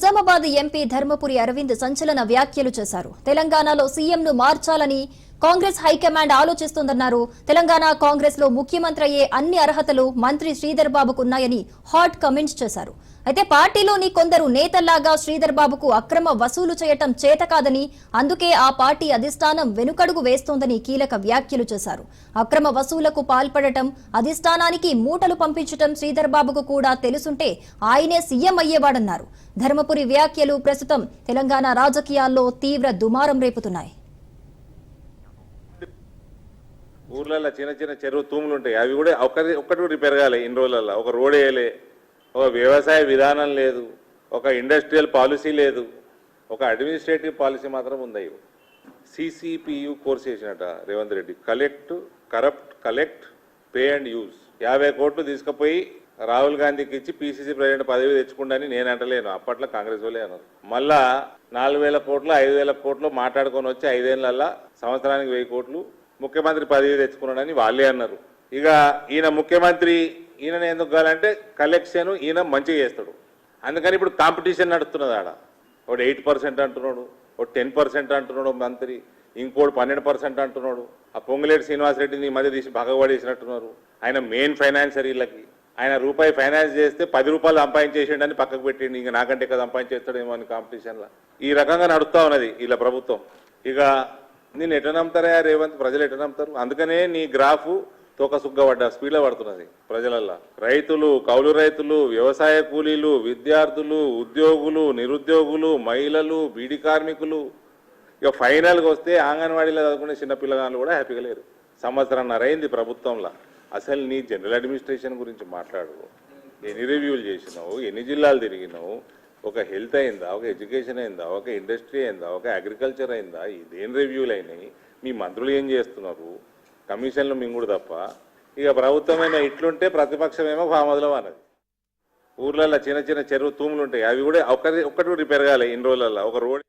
Nizamabad MP Dharmapuri Arvind సంచలన వ్యాఖ్యలు చేశారు. తెలంగాణలో సీఎంను మార్చాలని కాంగ్రెస్ హైకమాండ్ ఆలోచిస్తోందన్నారు. తెలంగాణ కాంగ్రెస్ లో ముఖ్యమంత్రి అయ్యే అన్ని అర్హతలు మంత్రి శ్రీధర్ బాబుకు ఉన్నాయని హాట్ కమెంట్స్ చేశారు. అయితే పార్టీలోని కొందరు నేతల్లాగా శ్రీధర్ బాబుకు అక్రమ వసూలు చేయటం చేతకాదని, అందుకే ఆ పార్టీ అధిష్టానం వెనుకడుగు వేస్తోందని కీలక వ్యాఖ్యలు చేశారు. అక్రమ వసూలకు పాల్పడటం, అధిష్టానానికి మూటలు పంపించటం శ్రీధర్ బాబుకు కూడా తెలుసుంటే ఆయనే సీఎం అయ్యేవాడన్నారు. ధర్మపురి వ్యాఖ్యలు ప్రస్తుతం తెలంగాణ రాజకీయాల్లో తీవ్ర దుమారం రేపుతున్నాయి. ఊర్లలో చిన్న చిన్న చెరువు తూములు ఉంటాయి, అవి కూడా ఒక్కటి రిపేర్ కాలే. ఇన్ని రోజులలో ఒక రోడ్ వేయలే, ఒక వ్యవసాయ విధానం లేదు, ఒక ఇండస్ట్రియల్ పాలసీ లేదు, ఒక అడ్మినిస్ట్రేటివ్ పాలసీ మాత్రం ఉంది. సిసిపియు కోర్స్ చేసినట Revanth Reddy, collect pay and use. 50 కోట్లు తీసుకుపోయి రాహుల్ గాంధీకి ఇచ్చి పిసిసి ప్రెసిడెంట్ పదవి తెచ్చుకుంటానని నేను అంటలేను, అప్పట్లో కాంగ్రెస్ వాళ్ళే అన్నారు. మళ్ళా 4000 కోట్లు 5000 కోట్లు మాట్లాడుకొని వచ్చి 5 ఏళ్లలో సంవత్సరానికి 1000 కోట్లు ముఖ్యమంత్రి పదవి తెచ్చుకున్నాడని వాళ్ళే అన్నారు. ఇక ఈయన ముఖ్యమంత్రి, ఈయన ఎందుకు కావాలంటే కలెక్షన్ ఈయన మంచిగా చేస్తాడు, అందుకని ఇప్పుడు కాంపిటీషన్ నడుస్తున్నది. ఆడ ఒకటి 8% అంటున్నాడు, ఒకటి 10% అంటున్నాడు మంత్రి, ఇంకోటి 12% అంటున్నాడు. ఆ పొంగులేటి శ్రీనివాసరెడ్డిని ఈ మధ్య తీసి పగబడేసినట్టున్నారు. ఆయన మెయిన్ ఫైనాన్సర్, వీళ్ళకి ఆయన రూపాయి ఫైనాన్స్ చేస్తే 10 రూపాయలు సంపాదించేసిండని పక్కకు పెట్టిండి. ఇంకా నాకంటే ఎక్కువ సంపాదించేస్తాడేమో అని కాంపిటీషన్లో ఈ రకంగా నడుస్తూ ఉన్నది వీళ్ళ ప్రభుత్వం. ఇక నేను ఎట్లా నమ్ముతారా రేవంత్, ప్రజలు ఎట్లా నమ్ముతారు? అందుకనే నీ గ్రాఫ్ తోక సుగ్గబడ్డ స్పీడ్లో పడుతున్నది ప్రజలల్లో. రైతులు, కౌలు రైతులు, వ్యవసాయ కూలీలు, విద్యార్థులు, ఉద్యోగులు, నిరుద్యోగులు, మహిళలు, బీడీ కార్మికులు, ఇక ఫైనల్గా వస్తే అంగన్వాడీలో చదువుకునే చిన్నపిల్లగాళ్ళు కూడా హ్యాపీగా లేరు. సంవత్సరంన్నర అయింది ప్రభుత్వంలో. అసలు నీ జనరల్ అడ్మినిస్ట్రేషన్ గురించి మాట్లాడు. ఎన్ని రివ్యూలు చేసినావు, ఎన్ని జిల్లాలు తిరిగినావు, ఒక హెల్త్ అయిందా, ఒక ఎడ్యుకేషన్ అయిందా, ఒక ఇండస్ట్రీ అయిందా, ఒక అగ్రికల్చర్ అయిందా? ఇదేం రివ్యూలు అయినాయి? మీ మంత్రులు ఏం చేస్తున్నారు? కమిషన్లు మింగుడు తప్ప. ఇక ప్రభుత్వమైనా ఇట్లుంటే ప్రతిపక్షమేమో ఫామదులో అన్నది. ఊర్లలో చిన్న చిన్న చెరువు తూములు ఉంటాయి, అవి కూడా ఒక్కటి రిపేర్ కాలే. ఇన్ని రోజులలో ఒక రోడ్